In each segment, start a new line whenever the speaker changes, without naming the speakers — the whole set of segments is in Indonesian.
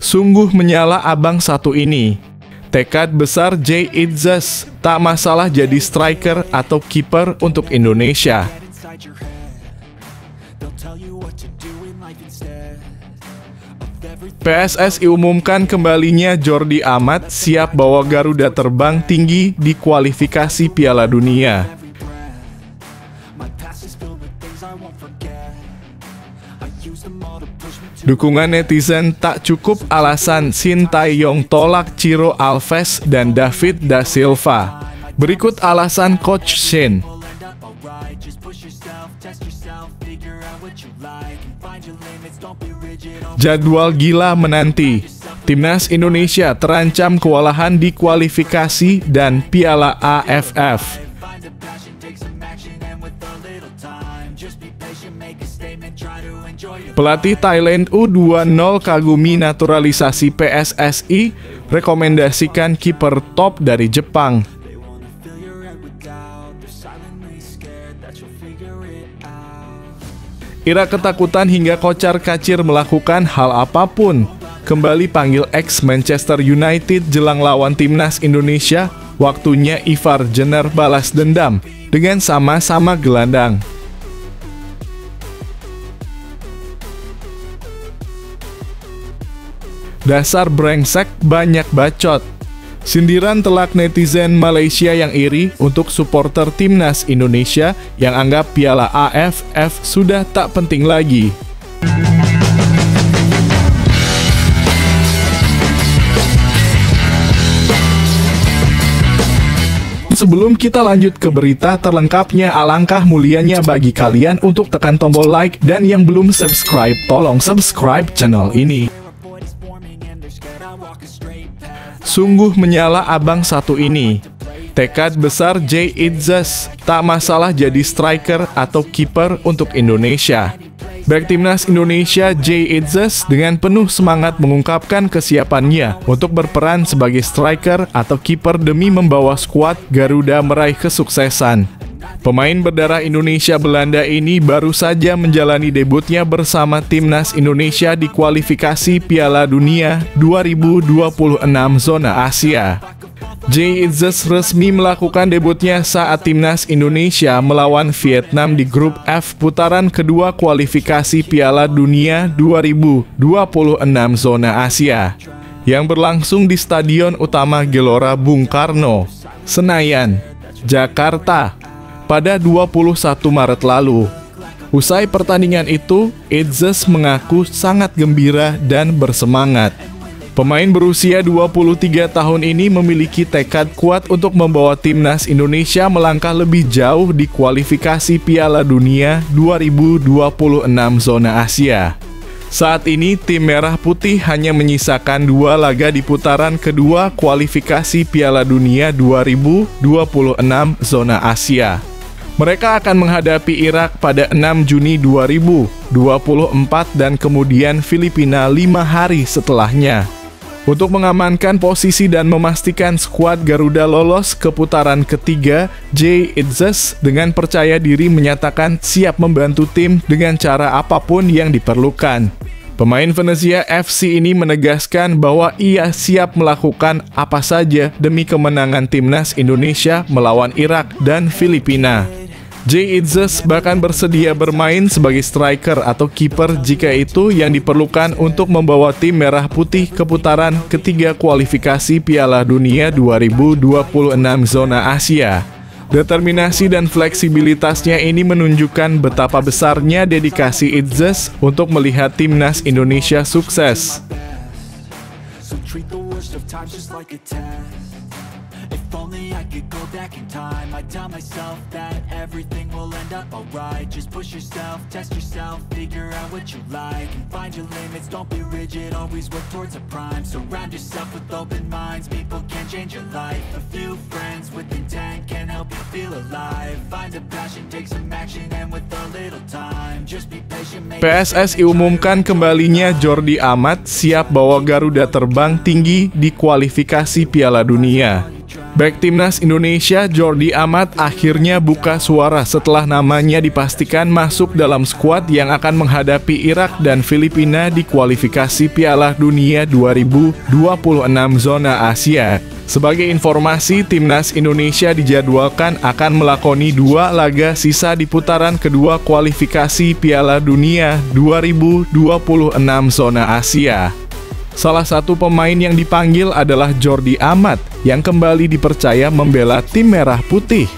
Sungguh menyala abang satu ini. Tekad besar Jay Itzes, tak masalah jadi striker atau kiper untuk Indonesia. PSSI umumkan kembalinya Jordi Amat siap bawa Garuda terbang tinggi di kualifikasi Piala Dunia. Dukungan netizen tak cukup alasan Sintayong tolak Ciro Alves dan David da Silva. Berikut alasan Coach Shin. Jadwal gila menanti. Timnas Indonesia terancam kewalahan di kualifikasi dan Piala AFF. Pelatih Thailand U20 kagumi naturalisasi PSSI rekomendasikan kiper top dari Jepang. Ira ketakutan hingga kocar-kacir melakukan hal apapun. Kembali panggil ex-Manchester United jelang lawan Timnas Indonesia, waktunya Ivar Jenner balas dendam dengan sama-sama gelandang. Dasar brengsek banyak bacot. Sindiran telak netizen Malaysia yang iri untuk supporter Timnas Indonesia yang anggap Piala AFF sudah tak penting lagi. Sebelum kita lanjut ke berita terlengkapnya, alangkah mulianya bagi kalian untuk tekan tombol like dan yang belum subscribe, tolong subscribe channel ini. Sungguh menyala abang satu ini. Tekad besar Jay Itzes, tak masalah jadi striker atau kiper untuk Indonesia. Bek Timnas Indonesia Jay Itzes dengan penuh semangat mengungkapkan kesiapannya untuk berperan sebagai striker atau kiper demi membawa skuad Garuda meraih kesuksesan. Pemain berdarah Indonesia Belanda ini baru saja menjalani debutnya bersama Timnas Indonesia di kualifikasi Piala Dunia 2026 zona Asia. Jay Itzes resmi melakukan debutnya saat Timnas Indonesia melawan Vietnam di grup F putaran kedua kualifikasi Piala Dunia 2026 zona Asia yang berlangsung di Stadion Utama Gelora Bung Karno, Senayan, Jakarta pada 21 Maret lalu. Usai pertandingan itu, Itzes mengaku sangat gembira dan bersemangat. Pemain berusia 23 tahun ini memiliki tekad kuat untuk membawa Timnas Indonesia melangkah lebih jauh di kualifikasi Piala Dunia 2026 zona Asia. Saat ini, tim Merah Putih hanya menyisakan 2 laga di putaran kedua kualifikasi Piala Dunia 2026 zona Asia. Mereka akan menghadapi Irak pada 6 Juni 2024 dan kemudian Filipina 5 hari setelahnya. Untuk mengamankan posisi dan memastikan skuad Garuda lolos ke putaran ketiga, Jay Itzes dengan percaya diri menyatakan siap membantu tim dengan cara apapun yang diperlukan. Pemain Venezia FC ini menegaskan bahwa ia siap melakukan apa saja demi kemenangan Timnas Indonesia melawan Irak dan Filipina. Jay Itzes bahkan bersedia bermain sebagai striker atau kiper jika itu yang diperlukan untuk membawa tim Merah Putih ke putaran ketiga kualifikasi Piala Dunia 2026 zona Asia. Determinasi dan fleksibilitasnya ini menunjukkan betapa besarnya dedikasi Itzes untuk melihat Timnas Indonesia sukses.
If only I could go back in time, I'd tell myself that everything will end up alright. Just push yourself, test yourself, figure out what you like, and find your limits, don't be rigid, always work towards a prime. Surround yourself with open minds, people can change your life. A few friends with intent can help you feel alive. Find a passion, take some action, and with a little time, just be patient.
PSSI umumkan kembalinya Jordi Amat siap bawa Garuda terbang tinggi di kualifikasi Piala Dunia. Bek timnas Indonesia Jordi Amat akhirnya buka suara setelah namanya dipastikan masuk dalam skuad yang akan menghadapi Irak dan Filipina di kualifikasi Piala Dunia 2026 zona Asia. Sebagai informasi, timnas Indonesia dijadwalkan akan melakoni 2 laga sisa di putaran kedua kualifikasi Piala Dunia 2026 zona Asia. Salah satu pemain yang dipanggil adalah Jordi Amat yang kembali dipercaya membela tim Merah Putih.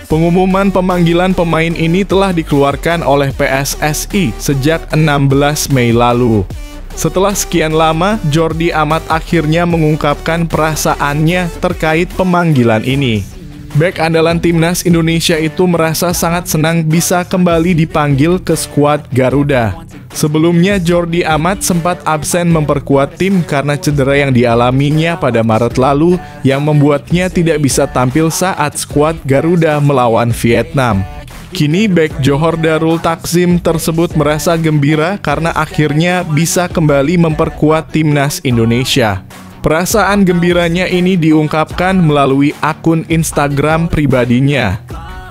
Pengumuman pemanggilan pemain ini telah dikeluarkan oleh PSSI sejak 16 Mei lalu. Setelah sekian lama, Jordi Amat akhirnya mengungkapkan perasaannya terkait pemanggilan ini. Bek andalan timnas Indonesia itu merasa sangat senang bisa kembali dipanggil ke skuad Garuda. Sebelumnya, Jordi Amat sempat absen memperkuat tim karena cedera yang dialaminya pada Maret lalu yang membuatnya tidak bisa tampil saat skuad Garuda melawan Vietnam. Kini bek Johor Darul Takzim tersebut merasa gembira karena akhirnya bisa kembali memperkuat timnas Indonesia. Perasaan gembiranya ini diungkapkan melalui akun Instagram pribadinya.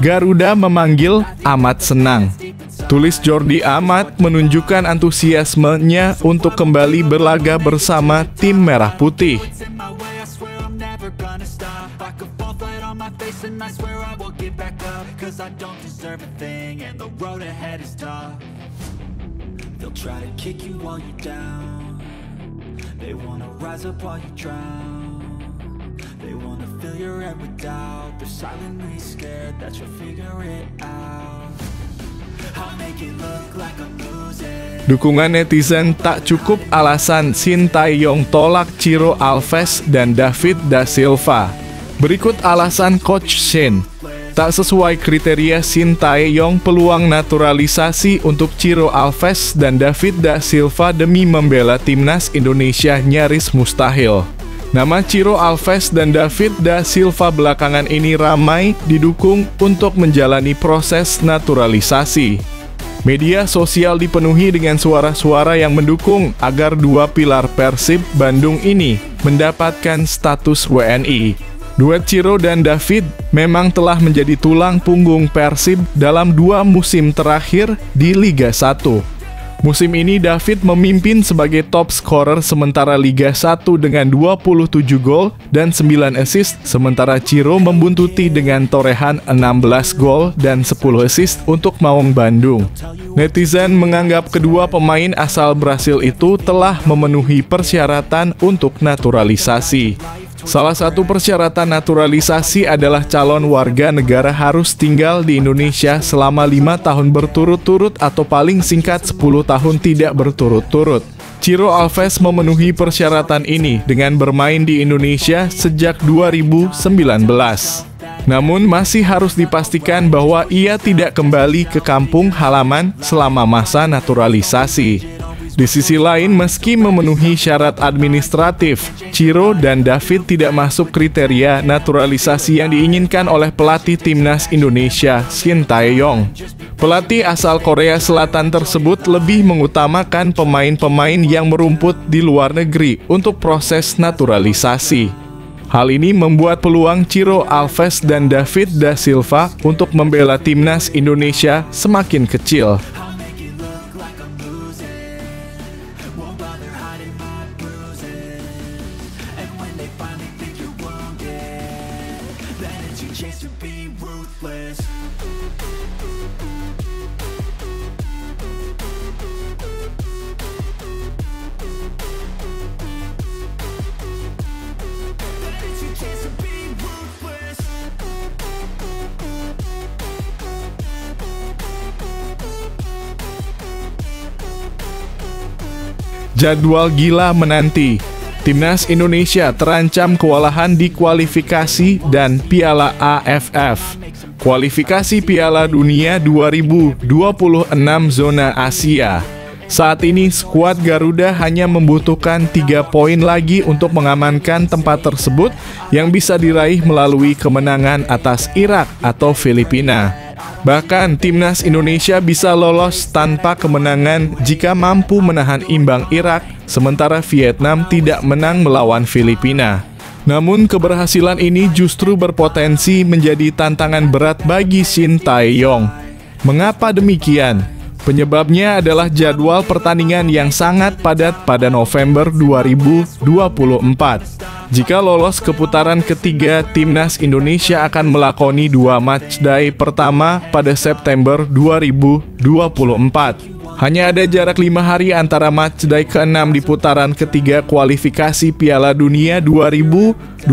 Garuda memanggil, Amat senang. Tulis Jordi Amat menunjukkan antusiasmenya untuk kembali berlaga bersama tim Merah Putih. Dukungan netizen tak cukup alasan Sintayong tolak Ciro Alves dan David da Silva. Berikut alasan Coach Shin. Tak sesuai kriteria Sintayong peluang naturalisasi untuk Ciro Alves dan David da Silva demi membela timnas Indonesia nyaris mustahil. Nama Ciro Alves dan David da Silva belakangan ini ramai didukung untuk menjalani proses naturalisasi. Media sosial dipenuhi dengan suara-suara yang mendukung agar dua pilar Persib Bandung ini mendapatkan status WNI. Duet Ciro dan David memang telah menjadi tulang punggung Persib dalam 2 musim terakhir di Liga 1. Musim ini David memimpin sebagai top scorer sementara Liga 1 dengan 27 gol dan 9 assist, sementara Ciro membuntuti dengan torehan 16 gol dan 10 assist untuk Maung Bandung. Netizen menganggap kedua pemain asal Brasil itu telah memenuhi persyaratan untuk naturalisasi. Salah satu persyaratan naturalisasi adalah calon warga negara harus tinggal di Indonesia selama 5 tahun berturut-turut atau paling singkat 10 tahun tidak berturut-turut. Ciro Alves memenuhi persyaratan ini dengan bermain di Indonesia sejak 2019. Namun masih harus dipastikan bahwa ia tidak kembali ke kampung halaman selama masa naturalisasi. Di sisi lain, meski memenuhi syarat administratif, Ciro dan David tidak masuk kriteria naturalisasi yang diinginkan oleh pelatih timnas Indonesia, Sintayong. Pelatih asal Korea Selatan tersebut lebih mengutamakan pemain-pemain yang merumput di luar negeri untuk proses naturalisasi. Hal ini membuat peluang Ciro Alves dan David da Silva untuk membela timnas Indonesia semakin kecil. Jadwal gila menanti. Timnas Indonesia terancam kewalahan di kualifikasi dan Piala AFF. Kualifikasi Piala Dunia 2026 zona Asia. Saat ini skuad Garuda hanya membutuhkan 3 poin lagi untuk mengamankan tempat tersebut yang bisa diraih melalui kemenangan atas Irak atau Filipina. Bahkan timnas Indonesia bisa lolos tanpa kemenangan jika mampu menahan imbang Irak, sementara Vietnam tidak menang melawan Filipina. Namun keberhasilan ini justru berpotensi menjadi tantangan berat bagi Shin Tae-yong. Mengapa demikian? Penyebabnya adalah jadwal pertandingan yang sangat padat pada November 2024. Jika lolos ke putaran ketiga, timnas Indonesia akan melakoni 2 matchday pertama pada September 2024. Hanya ada jarak 5 hari antara matchday ke-6 di putaran ketiga kualifikasi Piala Dunia 2026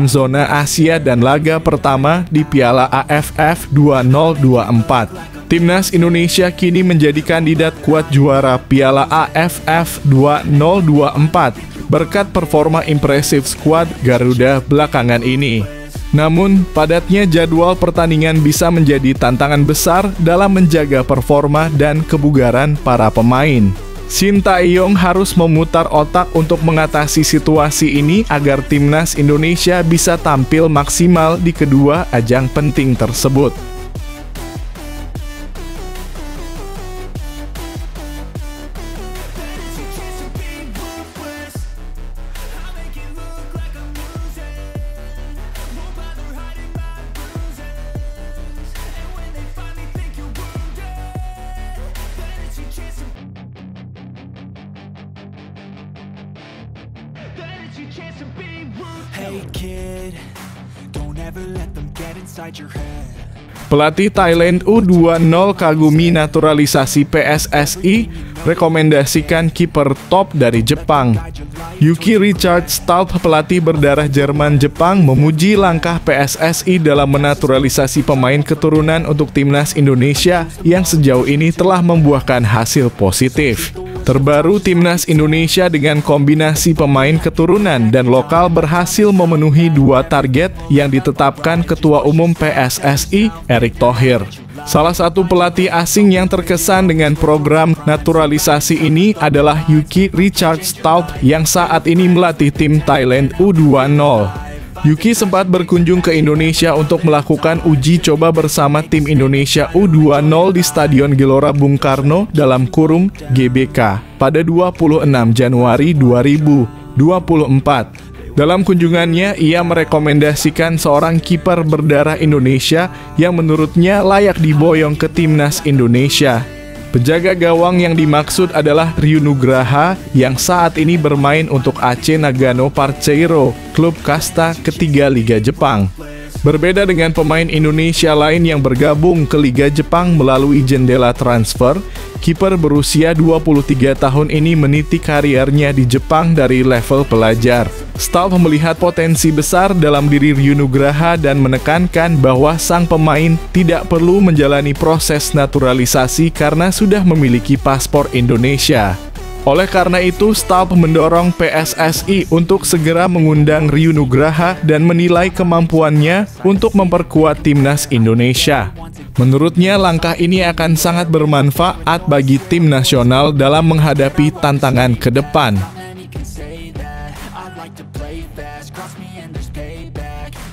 zona Asia dan laga pertama di Piala AFF 2024. Timnas Indonesia kini menjadi kandidat kuat juara Piala AFF 2024 berkat performa impresif skuad Garuda belakangan ini. Namun, padatnya jadwal pertandingan bisa menjadi tantangan besar dalam menjaga performa dan kebugaran para pemain. Shin Tae-yong harus memutar otak untuk mengatasi situasi ini agar timnas Indonesia bisa tampil maksimal di kedua ajang penting tersebut.
Hey kid, don't ever let them get inside your head.
Pelatih Thailand U20 Kagumi naturalisasi PSSI rekomendasikan kiper top dari Jepang. Yuki Richard Stolp, pelatih berdarah Jerman-Jepang, memuji langkah PSSI dalam menaturalisasi pemain keturunan untuk timnas Indonesia yang sejauh ini telah membuahkan hasil positif. Terbaru, timnas Indonesia dengan kombinasi pemain keturunan dan lokal berhasil memenuhi 2 target yang ditetapkan Ketua Umum PSSI, Erick Thohir. Salah satu pelatih asing yang terkesan dengan program naturalisasi ini adalah Yuki Richard Stolp yang saat ini melatih tim Thailand U20. Yuki sempat berkunjung ke Indonesia untuk melakukan uji coba bersama tim Indonesia U20 di Stadion Gelora Bung Karno (GBK) pada 26 Januari 2024. Dalam kunjungannya, ia merekomendasikan seorang kiper berdarah Indonesia yang menurutnya layak diboyong ke timnas Indonesia. Penjaga gawang yang dimaksud adalah Ryu Nugraha yang saat ini bermain untuk AC Nagano Parceiro, klub kasta ketiga Liga Jepang. Berbeda dengan pemain Indonesia lain yang bergabung ke Liga Jepang melalui jendela transfer, kiper berusia 23 tahun ini meniti karirnya di Jepang dari level pelajar. Stolp melihat potensi besar dalam diri Ryu Nugraha dan menekankan bahwa sang pemain tidak perlu menjalani proses naturalisasi karena sudah memiliki paspor Indonesia. Oleh karena itu, Stolp mendorong PSSI untuk segera mengundang Ryu Nugraha dan menilai kemampuannya untuk memperkuat timnas Indonesia. Menurutnya, langkah ini akan sangat bermanfaat bagi tim nasional dalam menghadapi tantangan ke depan.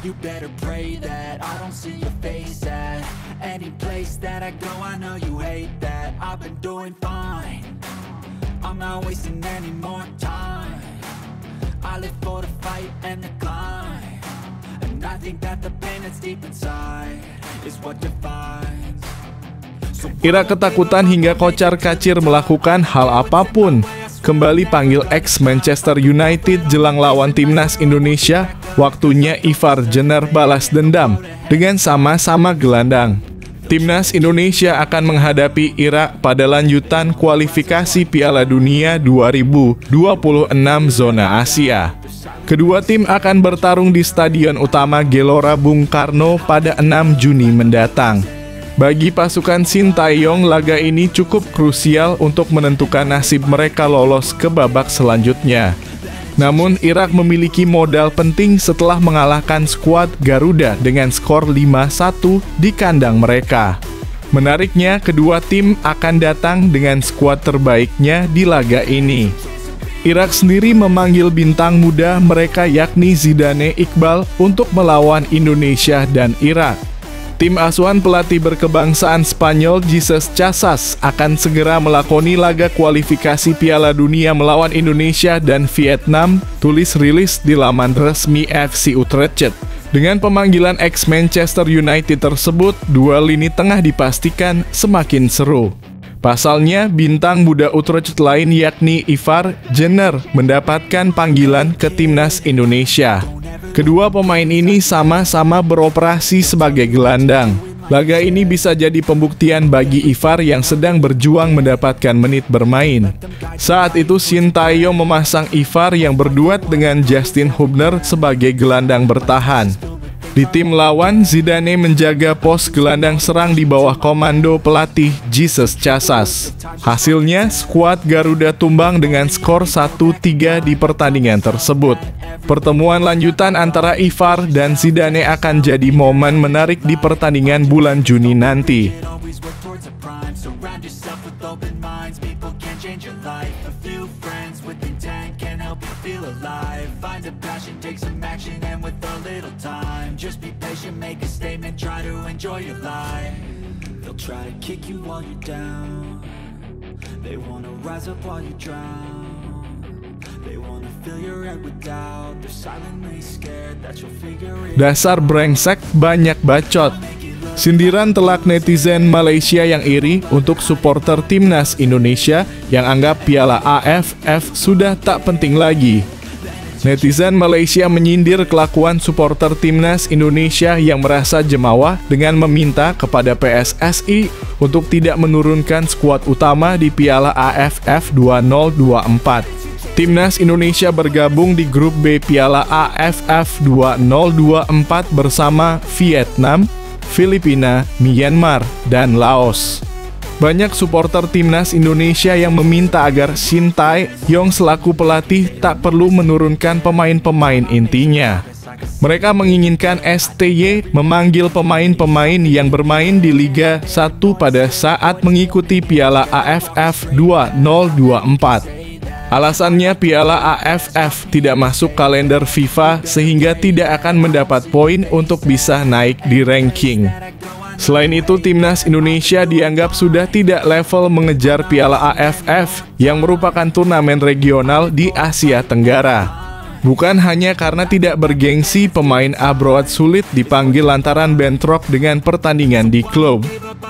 You better pray that I don't see your face at any place that I go. I know you hate that. I've been doing fine. I'm not wasting any more time. I live for the fight and the climb, and I think that the pain that's deep inside is what defines.
Ira ketakutan hingga kocar-kacir melakukan hal apapun. Kembali panggil ex-Manchester United jelang lawan timnas Indonesia, waktunya Ivar Jenner balas dendam dengan sama-sama gelandang. Timnas Indonesia akan menghadapi Irak pada lanjutan kualifikasi Piala Dunia 2026 zona Asia. Kedua tim akan bertarung di Stadion Utama Gelora Bung Karno pada 6 Juni mendatang. Bagi pasukan Shin Tae-yong, laga ini cukup krusial untuk menentukan nasib mereka lolos ke babak selanjutnya. Namun, Irak memiliki modal penting setelah mengalahkan skuad Garuda dengan skor 5-1 di kandang mereka. Menariknya, kedua tim akan datang dengan skuad terbaiknya di laga ini. Irak sendiri memanggil bintang muda mereka yakni Zidane Iqbal untuk melawan Indonesia dan Irak. Tim asuhan pelatih berkebangsaan Spanyol Jesus Casas akan segera melakoni laga kualifikasi Piala Dunia melawan Indonesia dan Vietnam, tulis rilis di laman resmi FC Utrecht. Dengan pemanggilan ex-Manchester United tersebut, dua lini tengah dipastikan semakin seru. Pasalnya, bintang muda Utrecht lain yakni Ivar Jenner mendapatkan panggilan ke timnas Indonesia. Kedua pemain ini sama-sama beroperasi sebagai gelandang. Laga ini bisa jadi pembuktian bagi Ivar yang sedang berjuang mendapatkan menit bermain. Saat itu Sintayong memasang Ivar yang berduet dengan Justin Hubner sebagai gelandang bertahan. Di tim lawan, Zidane menjaga pos gelandang serang di bawah komando pelatih Jesus Casas. Hasilnya, skuad Garuda tumbang dengan skor 1-3 di pertandingan tersebut. Pertemuan lanjutan antara Ivar dan Zidane akan jadi momen menarik di pertandingan bulan Juni nanti.
Just be patient, make a statement, try to enjoy your life. They'll try to kick you while you're down. They wanna rise up while you drown. They wanna fill your head with doubt. They're silently scared that you'll figure it out.
Dasar brengsek, banyak bacot. Sindiran telak netizen Malaysia yang iri untuk supporter timnas Indonesia yang anggap Piala AFF sudah tak penting lagi. Netizen Malaysia menyindir kelakuan supporter timnas Indonesia yang merasa jemawa dengan meminta kepada PSSI untuk tidak menurunkan skuad utama di Piala AFF 2024. Timnas Indonesia bergabung di grup B Piala AFF 2024 bersama Vietnam, Filipina, Myanmar, dan Laos. Banyak supporter timnas Indonesia yang meminta agar Sintayong selaku pelatih tak perlu menurunkan pemain-pemain intinya. Mereka menginginkan STY memanggil pemain-pemain yang bermain di Liga 1 pada saat mengikuti Piala AFF 2024. Alasannya Piala AFF tidak masuk kalender FIFA sehingga tidak akan mendapat poin untuk bisa naik di ranking. Selain itu, timnas Indonesia dianggap sudah tidak level mengejar Piala AFF yang merupakan turnamen regional di Asia Tenggara. Bukan hanya karena tidak bergengsi, pemain abroad sulit dipanggil lantaran bentrok dengan pertandingan di klub.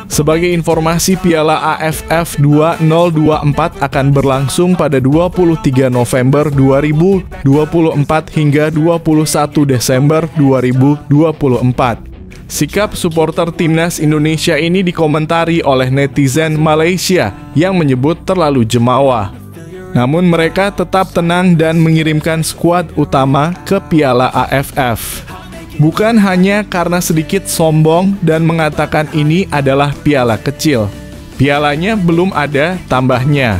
Sebagai informasi, Piala AFF 2024 akan berlangsung pada 23 November 2024 hingga 21 Desember 2024. Sikap supporter timnas Indonesia ini dikomentari oleh netizen Malaysia yang menyebut terlalu jemawa. Namun mereka tetap tenang dan mengirimkan skuad utama ke Piala AFF. Bukan hanya karena sedikit sombong dan mengatakan ini adalah piala kecil. Pialanya belum ada, tambahnya.